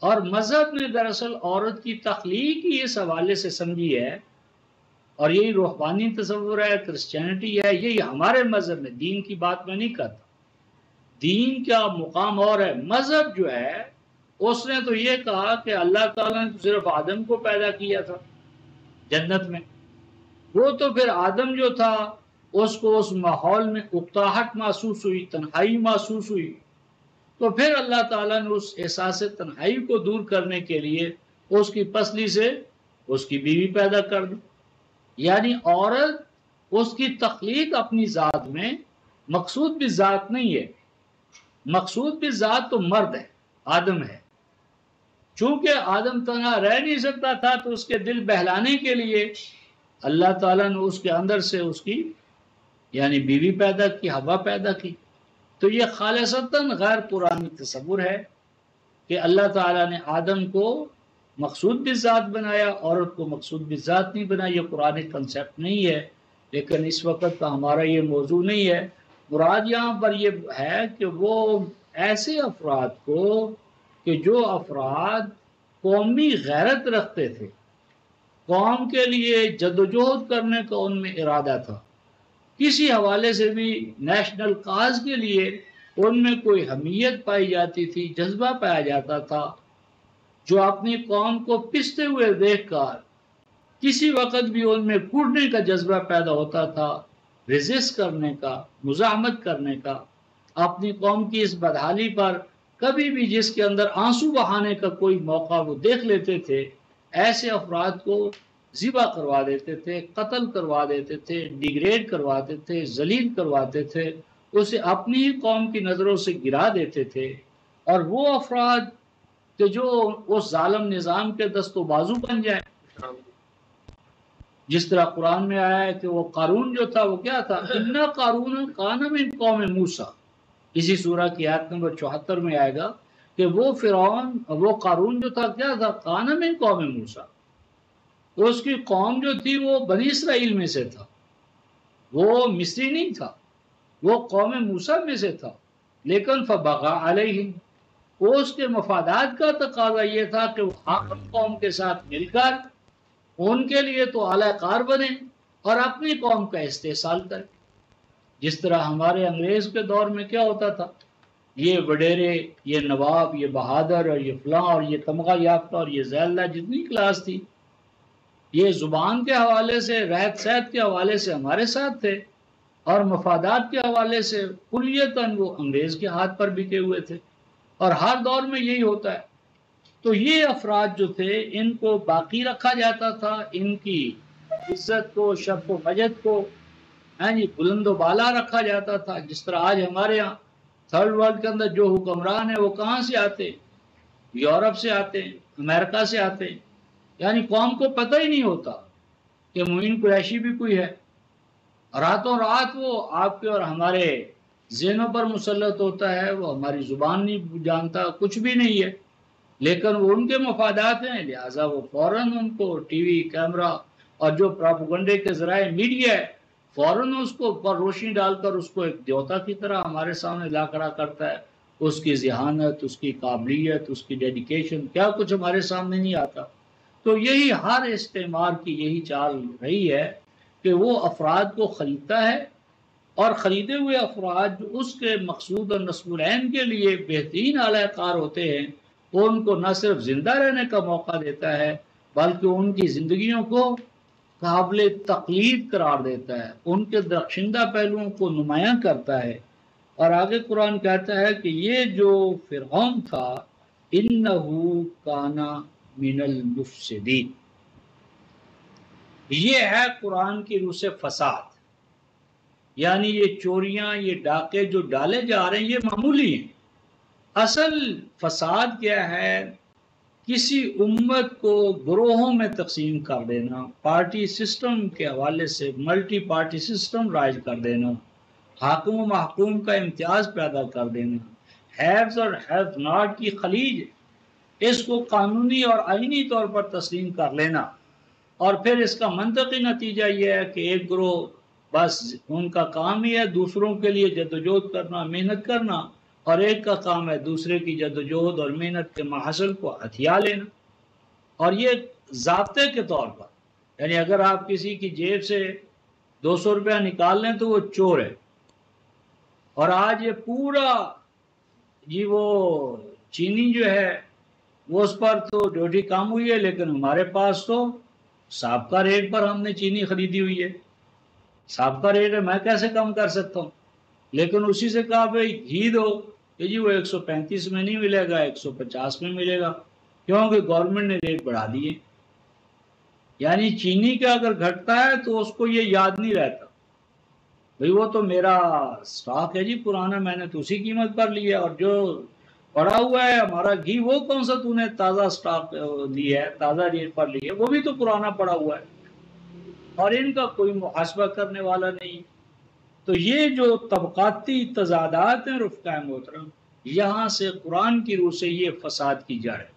اور مذہب نے دراصل عورت کی تخلیق ہی اس حوالے سے سمجھی ہے، اور یہی روحانی تصور ہے، کرسچینٹی ہے. یہی ہمارے مذہب میں، دین کی بات میں نہیں کرتا. دین کا مقام اور ہے. مذہب جو ہے اس نے تو یہ کہا کہ اللہ تعالیٰ نے صرف آدم کو پیدا کیا تھا جنت میں. وہ تو پھر آدم جو تھا اس کو اس ماحول میں اکتاہٹ محسوس ہوئی، تنہائی محسوس ہوئی. تو پھر اللہ تعالیٰ نے اس احساس تنہائی کو دور کرنے کے لیے اس کی پسلی سے اس کی بیوی پیدا کر دی. یعنی عورت اس کی تخلیق اپنی ذات میں مقصود بھی ذات نہیں ہے. مقصود بھی ذات تو مرد ہے، آدم ہے. چونکہ آدم تنہا رہ نہیں سکتا تھا تو اس کے دل بہلانے کے لیے اللہ تعالیٰ نے اس کے اندر سے اس کی یعنی بیوی پیدا کی، حوا پیدا کی. تو یہ خالصتاً غیر قرآنی تصور ہے کہ اللہ تعالیٰ نے آدم کو مقصود بالذات بنایا، عورت کو مقصود بالذات نہیں بنایا. یہ قرآنی کنسیپٹ نہیں ہے، لیکن اس وقت کا ہمارا یہ موضوع نہیں ہے. مراد یہاں پر یہ ہے کہ وہ ایسے افراد کو کہ جو افراد قومی غیرت رکھتے تھے، قوم کے لیے جدوجہد کرنے کا ان میں ارادہ تھا، کسی حوالے سے بھی نیشنل کاز کے لیے ان میں کوئی حمیت پائی جاتی تھی، جذبہ پایا جاتا تھا، جو اپنی قوم کو پستے ہوئے دیکھ کر کسی وقت بھی ان میں کوڑنے کا جذبہ پیدا ہوتا تھا، ریزسٹ کرنے کا، مزاحمت کرنے کا، اپنی قوم کی اس بدحالی پر کبھی بھی جس کے اندر آنسو بہانے کا کوئی موقع وہ دیکھ لیتے تھے، ایسے افراد کو ذبح کروا دیتے تھے، قتل کروا دیتے تھے، ڈیگریڈ کرواتے تھے، ذلیل کرواتے تھے، اسے اپنی ہی قوم کی نظروں سے گرا دیتے تھے. اور وہ افراد کہ جو اس ظالم نظام کے دست و بازو بن جائیں، جس طرح قرآن میں آیا ہے کہ وہ قارون جو تھا وہ کیا تھا؟ اِنَّ قَارُونَ كَانَ مِن قَوْمِ موسیٰ. اسی سورہ کی آیت نمبر 74 میں آئے گا کہ وہ فرعون، وہ قارون جو تھا کیا تھا؟ كَانَ مِن قَوْمِ موسیٰ. اس کی قوم جو تھی وہ بنی اسرائیل میں سے تھا، وہ مصری نہیں تھا، وہ قوم موسیٰ میں سے تھا. لیکن فَبَغَىٰ عَلَيْهِمْ، وہ اس کے مفادات کا تقاضا یہ تھا کہ وہ اپنی قوم کے ساتھ مل کر ان کے لیے تو اعلی کار بنے اور اپنی قوم کا استحصال کرے. جس طرح ہمارے انگریز کے دور میں کیا ہوتا تھا، یہ وڈیرے، یہ نواب، یہ بہادر اور یہ فلاں اور یہ تمغہ یافتہ اور یہ ذیلہ جتنی کلاس تھی، یہ زبان کے حوالے سے، رہت سہت کے حوالے سے ہمارے ساتھ تھے، اور مفادات کے حوالے سے کلیتاً وہ انگریز کے ہاتھ پر بکے ہوئے تھے. اور ہر دور میں یہی ہوتا ہے. تو یہ افراد جو تھے ان کو باقی رکھا جاتا تھا، ان کی عزت کو، شرف و مجد کو بلند و بالا رکھا جاتا تھا. جس طرح آج ہمارے ہاں تھرڈ ورلڈ کے اندر جو حکمران ہیں وہ کہاں سے آتے ہیں؟ یورپ سے آتے ہیں، امریکہ سے آتے ہیں. یعنی قوم کو پتہ ہی نہیں ہوتا کہ معین قریشی بھی کوئی ہے. راتوں رات وہ آپ کے اور ہمارے ذہنوں پر مسلط ہوتا ہے. وہ ہماری زبان نہیں جانتا، کچھ بھی نہیں ہے، لیکن وہ ان کے مفادات ہیں، لہٰذا وہ فوراً ان کو ٹی وی، کیمرہ اور جو پراپیگنڈے کے ذرائع میڈیا ہے، فوراً اس کو پر روشنی ڈال کر اس کو ایک دیوتا کی طرح ہمارے سامنے لا کھڑا کرتا ہے. اس کی ذہانت، اس کی قابلیت، اس کی ڈیڈیکیشن، کیا کچھ ہمارے سامنے نہیں آتا. تو یہی ہر استعمار کی یہی چال رہی ہے کہ وہ افراد کو خریدتا ہے، اور خریدے ہوئے افراد جو اس کے مقصود اور نصب العین کے لیے بہترین اعلی کار ہوتے ہیں، وہ ان کو نہ صرف زندہ رہنے کا موقع دیتا ہے بلکہ ان کی زندگیوں کو قابل تقلید قرار دیتا ہے، ان کے درخشندہ پہلوؤں کو نمایاں کرتا ہے. اور آگے قرآن کہتا ہے کہ یہ جو فرعون تھا انہو کانا من المفسدین، یہ ہے قرآن کی روح سے فساد. یعنی یہ چوریاں، یہ ڈاکے جو ڈالے جا رہے ہیں یہ معمولی ہیں. اصل فساد کیا ہے؟ کسی امت کو گروہوں میں تقسیم کر دینا، پارٹی سسٹم کے حوالے سے ملٹی پارٹی سسٹم رائج کر دینا، حاکم و محکوم کا امتیاز پیدا کر دینا، ہیوز اور ہیو ناٹ کی خلیج اس کو قانونی اور آئینی طور پر تسلیم کر لینا. اور پھر اس کا منطقی نتیجہ یہ ہے کہ ایک گروہ بس ان کا کام ہی ہے دوسروں کے لیے جدوجہد کرنا، محنت کرنا، اور ایک کا کام ہے دوسرے کی جدوجہد اور محنت کے محصول کو ہتھیا لینا. اور یہ ضابطے کے طور پر، یعنی اگر آپ کسی کی جیب سے 200 روپیہ نکال لیں تو وہ چور ہے. اور آج یہ پورا وہ چینی جو ہے وہ اس پر تو ڈیوٹی کم ہوئی ہے، لیکن ہمارے پاس تو سابقہ ریٹ پر ہم نے چینی خریدی ہوئی ہے. سابقہ ریٹ ہے، میں کیسے کم کر سکتا ہوں؟ لیکن اسی سے کہا بھائی گھی دو کہ جی وہ 135 میں نہیں ملے گا، 150 میں ملے گا، کیونکہ گورنمنٹ نے ریٹ بڑھا دیے. یعنی چینی کا اگر گھٹتا ہے تو اس کو یہ یاد نہیں رہتا بھئی وہ تو میرا سٹاک ہے جی پرانا، میں نے تو اسی قیمت پر لیا، اور جو پڑا ہوا ہے ہمارا گھی وہ کون سا تو نے تازہ سٹاک لیا ہے، تازہ ریٹ پر لیا ہے، وہ بھی تو پرانا پڑا ہوا ہے. اور ان کا کوئی محاسبہ کرنے والا نہیں. تو یہ جو طبقاتی تضادات ہیں رفقائے محترم، یہاں سے قرآن کی روح سے یہ فساد کی جا رہی ہے.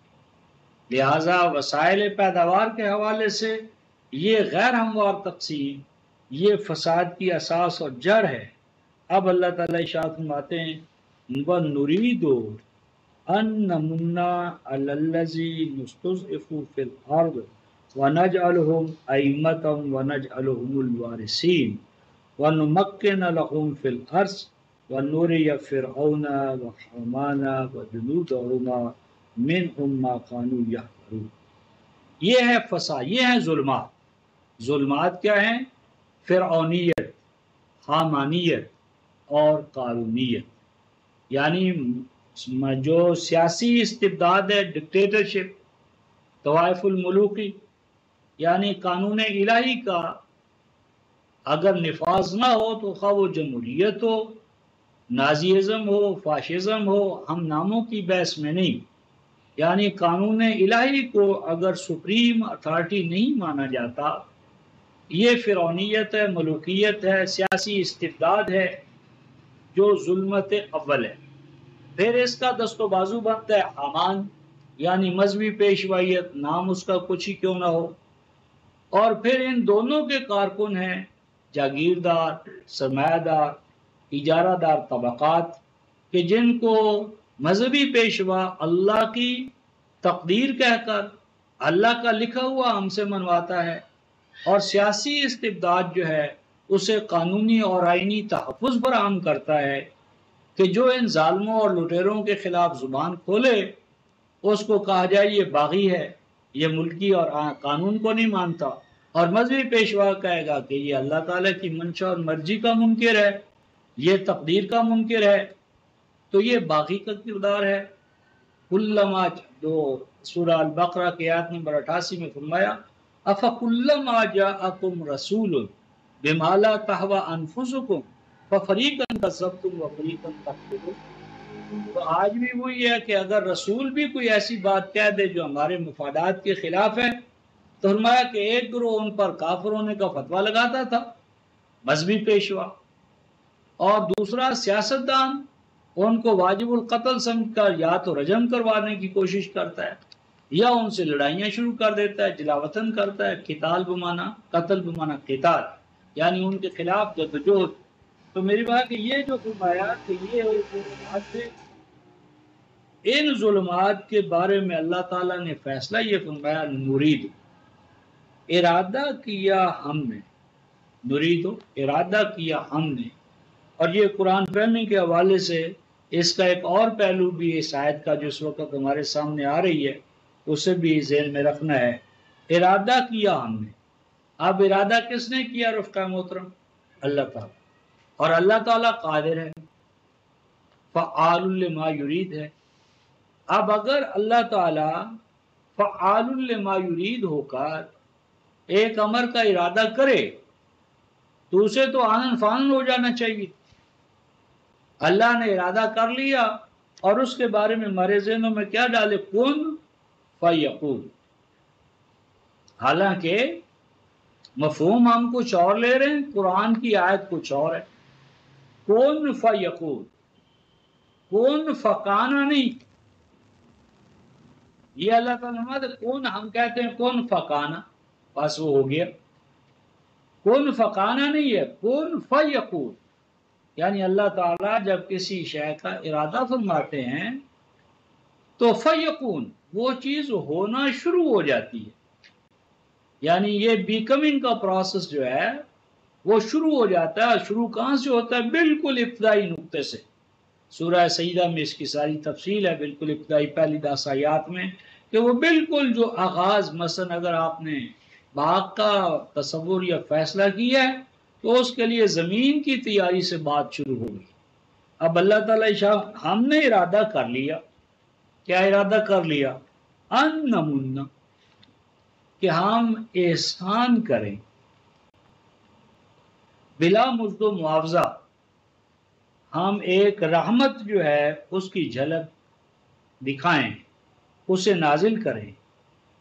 لہٰذا وسائل پیداوار کے حوالے سے یہ غیر ہموار تقسیم یہ فساد کی اساس اور جڑ ہے. اب اللہ تعالیٰ ارشاد فرماتے ہیں وَنُرِيدُ أَن نَّمُنَّ عَلَى الَّذِينَ اسْتُضْعِفُوا فِي الْأَرْضِ وَنَجْعَلْهُمْ أَئِمَّةً وَنَجْعَلْهُمُ الْوَارِثِينَ وَنُمَكِّنَ لَهُمْ فِي الْأَرْضِ وَنُرِيَ فِرْعَوْنَ وَحَامَانَ وَجُنُودَهُمَا مِنْهُمْ مَا كَانُوا يَحْذَرُونَ. یہ ہے فساد، یہ ہیں ظلمات. ظلمات کیا ہیں؟ فرعونیت، حامانیت اور قارونیت. یعنی جو سیاسی استبداد ہے، ڈکٹیٹرشپ، طوائف الملوکی، یعنی قانون الہی کا اگر نفاذ نہ ہو تو خواہ وہ جمہوریت ہو، نازیزم ہو، فاشزم ہو، ہم ناموں کی بحث میں نہیں. یعنی قانون الہی کو اگر سپریم اتھارٹی نہیں مانا جاتا، یہ فرعونیت ہے، ملوکیت ہے، سیاسی استبداد ہے جو ظلمت اول ہے. پھر اس کا دست و بازو بنتا ہے حامان، یعنی مذہبی پیشوائیت، نام اس کا کچھ ہی کیوں نہ ہو. اور پھر ان دونوں کے کارکن ہیں جاگیردار، سرمایہ دار، اجارہ دار طبقات، کہ جن کو مذہبی پیشوا اللہ کی تقدیر کہہ کر اللہ کا لکھا ہوا ہم سے منواتا ہے، اور سیاسی استبداد جو ہے اسے قانونی اور آئینی تحفظ فراہم کرتا ہے کہ جو ان ظالموں اور لٹیروں کے خلاف زبان کھولے اس کو کہا جائے یہ باغی ہے، یہ ملکی اور قانون کو نہیں مانتا. اور مذہبی پیشوا کہے گا کہ یہ اللہ تعالیٰ کی منشا اور مرضی کا منکر ہے، یہ تقدیر کا منکر ہے. تو یہ باغی کا کردار ہے. کلما، جو سورہ البقرہ کی آیت نمبر 88 میں فرمایا افکلما جاءکم رسول بما لا تہوی انفسکم ففریقا کذبتم وفریقا تقتلون. تو آج بھی وہی ہے کہ اگر رسول بھی کوئی ایسی بات کہہ دے جو ہمارے مفادات کے خلاف ہے، تو فرمایا کہ ایک گروہ ان پر کافر ہونے کا فتویٰ لگاتا تھا، مذہبی پیشوا، اور دوسرا سیاستدان ان کو واجب القتل سمجھ کر یا تو رجم کروانے کی کوشش کرتا ہے یا ان سے لڑائیاں شروع کر دیتا ہے، جلا وطن کرتا ہے. قتال بمانا قتل بمانا قتال، یعنی ان کے خلاف جدوجہد. تو میری بات کہ یہ جو فرمایا کہ یہ ظلمات سے، ان ظلمات کے بارے میں اللہ تعالیٰ نے فیصلہ یہ فرمایا نرید، ارادہ کیا ہم نے، نرید ارادہ کیا ہم نے. اور یہ قرآن فہمی کے حوالے سے اس کا ایک اور پہلو بھی اس آیت کا جو اس وقت ہمارے سامنے آ رہی ہے اسے بھی ذہن میں رکھنا ہے. ارادہ کیا ہم نے. اب ارادہ کس نے کیا رفقا محترم؟ اللہ تعالیٰ. اور اللہ تعالیٰ قادر ہے، فعال لما یرید ہے. اب اگر اللہ تعالیٰ فعال لما یرید ہو کر ایک امر کا ارادہ کرے تو اسے تو آنن فانن ہو جانا چاہیے. اللہ نے ارادہ کر لیا اور اس کے بارے میں ہمارے ذہنوں میں کیا ڈالے؟ کن فیکون. حالانکہ مفہوم ہم کچھ اور لے رہے ہیں، قرآن کی آیت کچھ اور ہے. کن فیکون، کن فکانا نہیں. یہ اللہ تعالیٰ نے کن، ہم کہتے ہیں کن فکانا، بس وہ ہو گیا. کن فکانا نہیں ہے، کن فیکون. یعنی اللہ تعالیٰ جب کسی شے کا ارادہ فرماتے ہیں تو فیکون، وہ چیز ہونا شروع ہو جاتی ہے. یعنی یہ بیکمنگ کا پروسیس جو ہے وہ شروع ہو جاتا ہے. شروع کہاں سے ہوتا ہے؟ بالکل ابتدائی نقطے سے. سورہ سجدہ میں اس کی ساری تفصیل ہے، بالکل ابتدائی پہلی 10 آیات میں، کہ وہ بالکل جو آغاز، مثلا اگر آپ نے باغ کا تصور یا فیصلہ کیا ہے تو اس کے لیے زمین کی تیاری سے بات شروع ہوگی. اب اللہ تعالیٰ ہم نے ارادہ کر لیا. کیا ارادہ کر لیا؟ ان نمنا، کہ ہم احسان کریں بلا مزد و معاوضہ. ہم ایک رحمت جو ہے اس کی جھلک دکھائیں، اسے نازل کریں.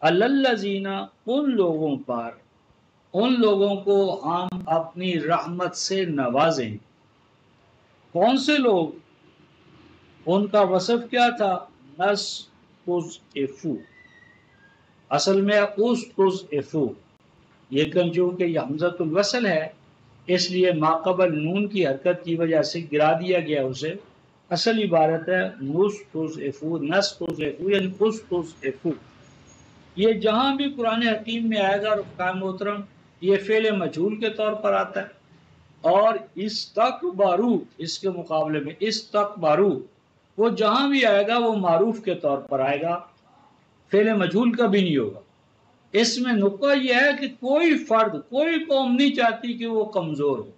الذین، ان لوگوں پر، ان لوگوں کو ہم اپنی رحمت سے نوازیں. کون سے لوگ؟ ان کا وصف کیا تھا؟ نستضعفو. اصل میں استضعفو، لیکن چونکہ یہ حمزۃ الوصل ہے اس لیے ماقبل نون کی حرکت کی وجہ سے گرا دیا گیا اسے. اصل عبارت ہے نستضعفو، نستضعفو یعنی استضعفو. یہ جہاں بھی قرآن حکیم میں آئے گا رفقا محترم یہ فعل مجہول کے طور پر آتا ہے. اور استکبارو، اس کے مقابلے میں استکبارو، وہ جہاں بھی آئے گا وہ معروف کے طور پر آئے گا، فعل مجہول کا بھی نہیں ہوگا. اس میں نقطہ یہ ہے کہ کوئی فرد، کوئی قوم نہیں چاہتی کہ وہ کمزور ہو.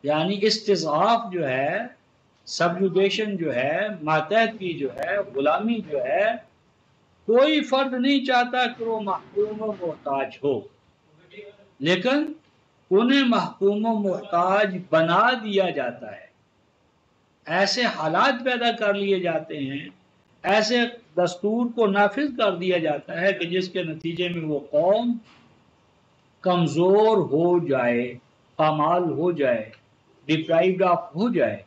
یعنی استضعاف جو ہے، سبجوگیشن جو ہے، ماتحت کی جو ہے، غلامی جو ہے، کوئی فرد نہیں چاہتا کہ وہ محکوم و محتاج ہو. لیکن انہیں محکوم و محتاج بنا دیا جاتا ہے. ایسے حالات پیدا کر لیے جاتے ہیں، ایسے دستور کو نافذ کر دیا جاتا ہے کہ جس کے نتیجے میں وہ قوم کمزور ہو جائے، پامال ہو جائے، ڈپرائیوڈ آف ہو جائے.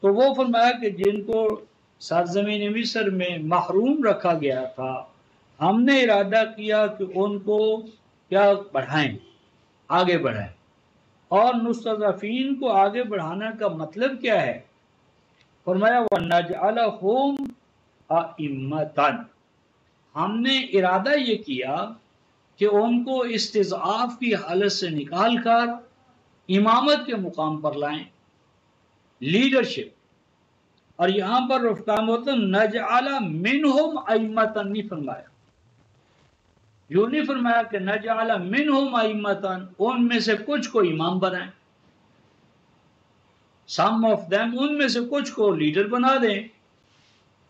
تو وہ فرمایا کہ جن کو سرزمین مصر میں محروم رکھا گیا تھا ہم نے ارادہ کیا کہ ان کو کیا بڑھائیں، آگے بڑھائیں. اور مستضعفین کو آگے بڑھانا کا مطلب کیا ہے؟ فرمایا وَنَجْعَلَهُمْ أَئِمَّةً، ہم نے ارادہ یہ کیا کہ ان کو استضعاف کی حالت سے نکال کر امامت کے مقام پر لائیں، لیڈرشپ. اور یہاں پر رفقا محترم نجعل منہم ائمۃ نہیں فرمایا، یوں نہیں فرمایا کہ نجعل منہم ائمۃ، ان میں سے کچھ کو امام بنائیں، سم آف دیم، ان میں سے کچھ کو لیڈر بنا دیں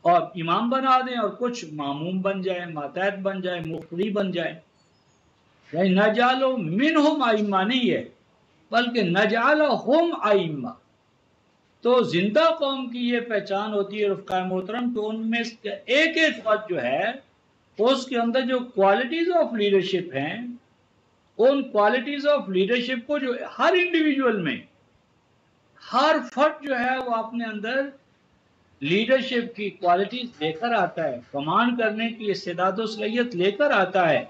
اور امام بنا دیں، اور کچھ معموم بن جائیں، ماتحت بن جائیں، مقتدی بن جائیں. یعنی نجعل منہم ائمہ نہیں ہے بلکہ نجعلہم ائمہ. تو زندہ قوم کی یہ پہچان ہوتی ہے رفقا محترم کہ ان میں ایک ایک فرد جو ہے اس کے اندر جو کوالٹیز آف لیڈرشپ ہیں، ان کوالٹیز آف لیڈرشپ کو جو ہر انڈیویجول میں، ہر فرد جو ہے وہ اپنے اندر لیڈرشپ کی کوالٹیز لے کر آتا ہے، کمانڈ کرنے کی استعداد و صلاحیت لے کر آتا ہے.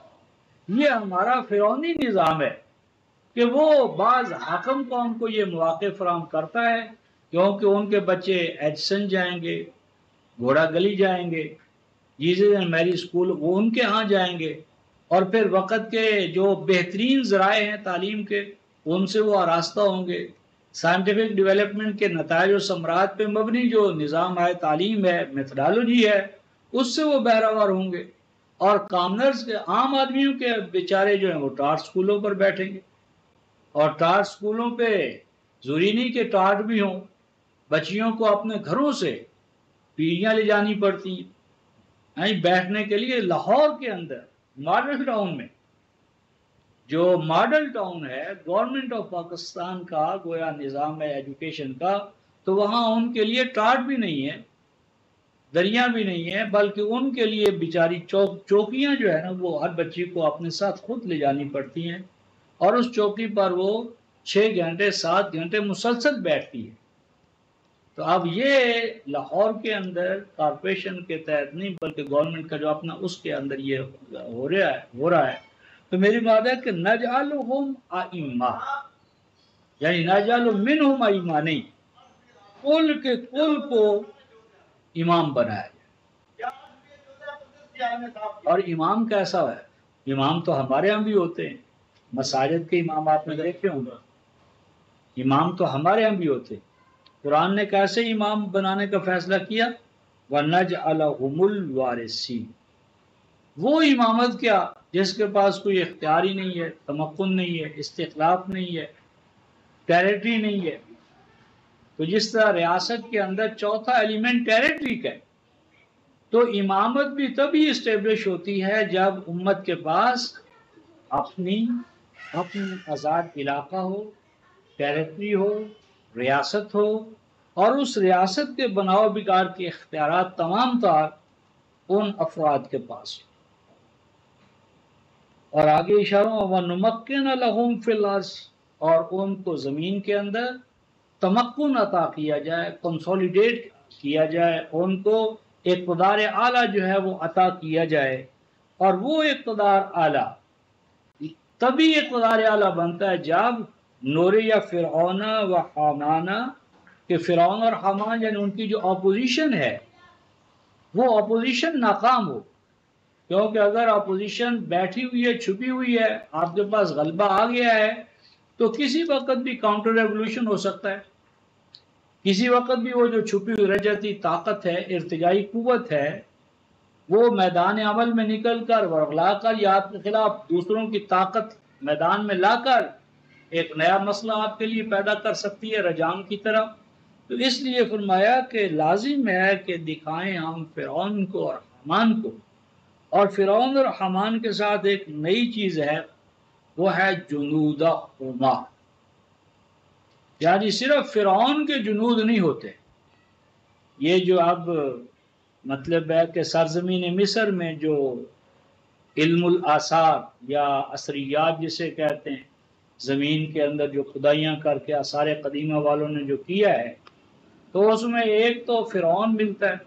یہ ہمارا فرعونی نظام ہے کہ وہ بعض حاکم قوم کو یہ مواقع فراہم کرتا ہے کیونکہ ان کے بچے ایجسن جائیں گے، گھوڑا گلی جائیں گے، جیزس اینڈ میری اسکول وہ ان کے ہاں جائیں گے، اور پھر وقت کے جو بہترین ذرائع ہیں تعلیم کے ان سے وہ آراستہ ہوں گے، سائنٹیفک ڈیولپمنٹ کے نتائج و ثمرات پہ مبنی جو نظام ہے، تعلیم ہے، میتھڈالوجی ہے، اس سے وہ بہراور ہوں گے، اور کامنرز کے عام آدمیوں کے بیچارے جو ہیں وہ ٹاٹ سکولوں پر بیٹھیں گے، اور ٹاٹ سکولوں پہ ضروری نہیں کہ ٹاٹ بھی ہوں، بچیوں کو اپنے گھروں سے پیڑیاں لے جانی پڑتی ہیں بیٹھنے کے لیے۔ لاہور کے اندر ماڈل ٹاؤن میں جو ماڈل ٹاؤن ہے گورنمنٹ آف پاکستان کا گویا نظام ہے ایجوکیشن کا، تو وہاں ان کے لیے ٹاٹ بھی نہیں ہے، دریا بھی نہیں ہے، بلکہ ان کے لیے بیچاری چوکیاں جو ہے نا وہ ہر بچی کو اپنے ساتھ خود لے جانی پڑتی ہیں، اور اس چوکی پر وہ 6 گھنٹے 7 گھنٹے مسلسل بیٹھتی ہے۔ تو اب یہ لاہور کے اندر کارپوریشن کے تحت نہیں بلکہ گورنمنٹ کا جو اپنا اس کے اندر یہ ہو رہا ہے، تو میری بات ہے کہ نجعلہم ائمہ، یعنی نجعل منہم ائمہ نہیں، کل کے کل کو امام بنایا جائے۔ اور امام کیسا ہے؟ امام تو ہمارے ہاں بھی ہوتے ہیں، مساجد کے امام آپ نے دیکھے ہوں گے، امام تو ہمارے ہاں بھی ہوتے ہیں۔ قرآن نے کیسے امام بنانے کا فیصلہ کیا؟ وَنَجْعَلَهُمُ الْوَارِثِينَ، وہ امامت کیا جس کے پاس کوئی اختیار ہی نہیں ہے، تمکن نہیں ہے، استخلاف نہیں ہے، ٹیریٹری نہیں ہے۔ تو جس طرح ریاست کے اندر چوتھا ایلیمنٹ ٹیریٹری کا ہے، تو امامت بھی تبھی اسٹیبلش ہوتی ہے جب امت کے پاس اپنی آزاد علاقہ ہو، ٹیریٹری ہو، ریاست ہو، اور اس ریاست کے بناؤ بگاڑ کے اختیارات تمام تر ان افراد کے پاس ہو۔ اور آگے اشاروں وَنُمَكِّنَ لَهُمْ فِي الْأَرْضِ، اور ان کو زمین کے اندر تمکن عطا کیا جائے، کنسولیڈیٹ کیا جائے، ان کو اقتدار اعلیٰ جو ہے وہ عطا کیا جائے، اور وہ اقتدار اعلیٰ تبھی اقتدار اعلیٰ بنتا ہے جب نوریہ فرعون و حامان، کہ فرعون اور حامان یعنی ان کی جو اپوزیشن ہے وہ اپوزیشن ناکام ہو، کیونکہ اگر اپوزیشن بیٹھی ہوئی ہے، چھپی ہوئی ہے، آپ کے پاس غلبہ آ گیا ہے، تو کسی وقت بھی کاؤنٹر ریولوشن ہو سکتا ہے، کسی وقت بھی وہ جو چھپی ہوئی رہ جاتی طاقت ہے، ارتجائی قوت ہے، وہ میدان عمل میں نکل کر ورغلا کر یا آپ کے خلاف دوسروں کی طاقت میدان میں لا کر ایک نیا مسئلہ آپ کے لیے پیدا کر سکتی ہے رجام کی طرح۔ تو اس لیے فرمایا کہ لازم ہے کہ دکھائیں ہم فرعون کو اور حامان کو، اور فرعون اور حامان کے ساتھ ایک نئی چیز ہے، وہ ہے جنودہما، یعنی صرف فرعون کے جنود نہیں ہوتے۔ یہ جو اب مطلب ہے کہ سرزمین مصر میں جو علم الآثار یا اثریات جسے کہتے ہیں، زمین کے اندر جو کھدائیاں کر کے آثار قدیمہ والوں نے جو کیا ہے، تو اس میں ایک تو فرعون ملتا ہے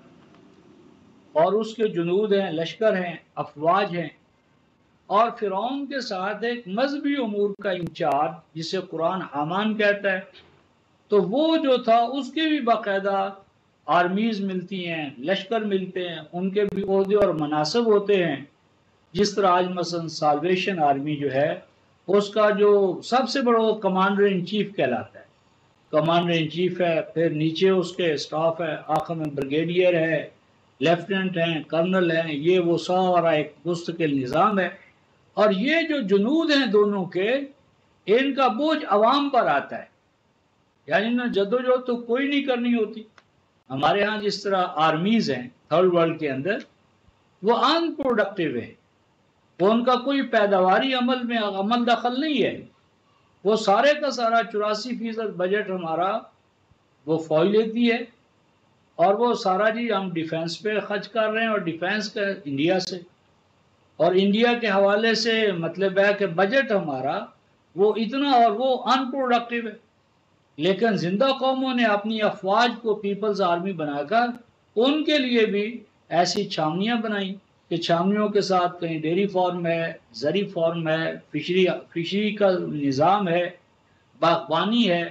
اور اس کے جنود ہیں، لشکر ہیں، افواج ہیں، اور فرعون کے ساتھ ایک مذہبی امور کا انچارج جسے قرآن حامان کہتا ہے، تو وہ جو تھا اس کے بھی باقاعدہ آرمیز ملتی ہیں، لشکر ملتے ہیں، ان کے بھی عہدے اور مناصب ہوتے ہیں۔ جس طرح آج مثلا سالویشن آرمی جو ہے اس کا جو سب سے بڑا وہ کمانڈر ان چیف کہلاتا ہے، کمانڈر ان چیف ہے، پھر نیچے اس کے اسٹاف ہے، آخر میں بریگیڈیئر ہے، لیفٹنٹ ہیں، کرنل ہیں، یہ وہ سارا ایک مستقل نظام ہے۔ اور یہ جو جنود ہیں دونوں کے، ان کا بوجھ عوام پر آتا ہے، یعنی نہ جدوجہد تو کوئی نہیں کرنی ہوتی۔ ہمارے ہاں جس طرح آرمیز ہیں تھرڈ ورلڈ کے اندر، وہ ان پروڈکٹیو ہے، وہ ان کا کوئی پیداواری عمل میں عمل دخل نہیں ہے، وہ سارے کا سارا 84% بجٹ ہمارا وہ فوج لیتی ہے، اور وہ سارا جی ہم ڈیفینس پہ خرچ کر رہے ہیں، اور ڈیفینس کا انڈیا سے، اور انڈیا کے حوالے سے مطلب ہے کہ بجٹ ہمارا وہ اتنا، اور وہ ان پروڈکٹیو ہے۔ لیکن زندہ قوموں نے اپنی افواج کو پیپلز آرمی بنا کر ان کے لیے بھی ایسی چھاونیاں بنائیں کہ چھاؤنیوں کے ساتھ کہیں ڈیری فارم ہے، زرعی فارم ہے، فشری کا نظام ہے، باغبانی ہے،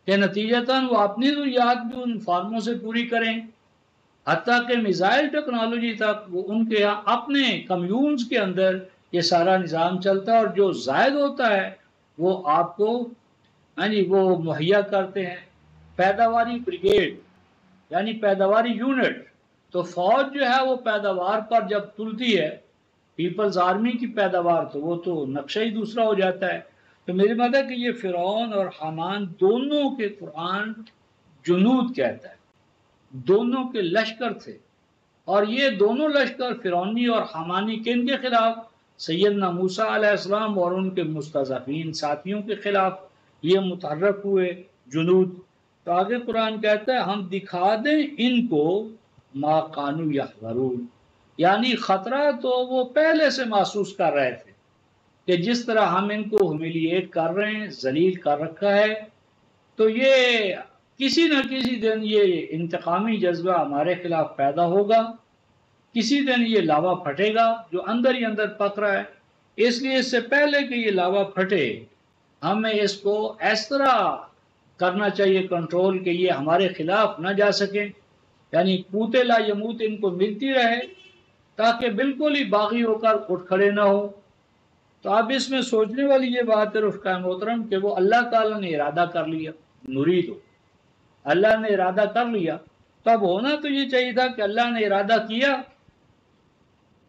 کہ نتیجتاً وہ اپنی ضروریات بھی ان فارموں سے پوری کریں، حتیٰ کہ میزائل ٹیکنالوجی تک وہ ان کے یہاں اپنے کمیونز کے اندر یہ سارا نظام چلتا ہے، اور جو زائد ہوتا ہے وہ آپ کو وہ مہیا کرتے ہیں۔ پیداواری بریگیڈ یعنی پیداواری یونٹ، تو فوج جو ہے وہ پیداوار پر جب تلتی ہے، پیپلز آرمی کی پیداوار، تو وہ تو نقشہ ہی دوسرا ہو جاتا ہے۔ تو میری مدد ہے کہ یہ فرعون اور حامان دونوں کے قرآن جنود کہتا ہے، دونوں کے لشکر تھے، اور یہ دونوں لشکر فرعونی اور حمانی کن کے خلاف؟ سیدنا موسیٰ علیہ السلام اور ان کے مستضعفین ساتھیوں کے خلاف یہ متحرک ہوئے جنود۔ تو آگے قرآن کہتا ہے ہم دکھا دیں ان کو ما کانوا یحذرون، یعنی خطرہ تو وہ پہلے سے محسوس کر رہے تھے کہ جس طرح ہم ان کو ہیومیلیٹ کر رہے ہیں، ذلیل کر رکھا ہے، تو یہ کسی نہ کسی دن یہ انتقامی جذبہ ہمارے خلاف پیدا ہوگا، کسی دن یہ لاوا پھٹے گا جو اندر ہی اندر پک رہا ہے۔ اس لیے اس سے پہلے کہ یہ لاوا پھٹے ہمیں اس کو اس طرح کرنا چاہیے کنٹرول کہ یہ ہمارے خلاف نہ جا سکیں، یعنی قوت لا یموت ان کو ملتی رہے تاکہ بالکل ہی باغی ہو کر اٹھ کھڑے نہ ہو۔ تو اب اس میں سوچنے والی یہ بات ہے رفقا محترم کہ وہ اللہ تعالیٰ نے ارادہ کر لیا، نرید ہو، اللہ نے ارادہ کر لیا، تب ہونا تو یہ چاہیے تھا کہ اللہ نے ارادہ کیا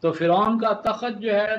تو فرعون کا تخت جو ہے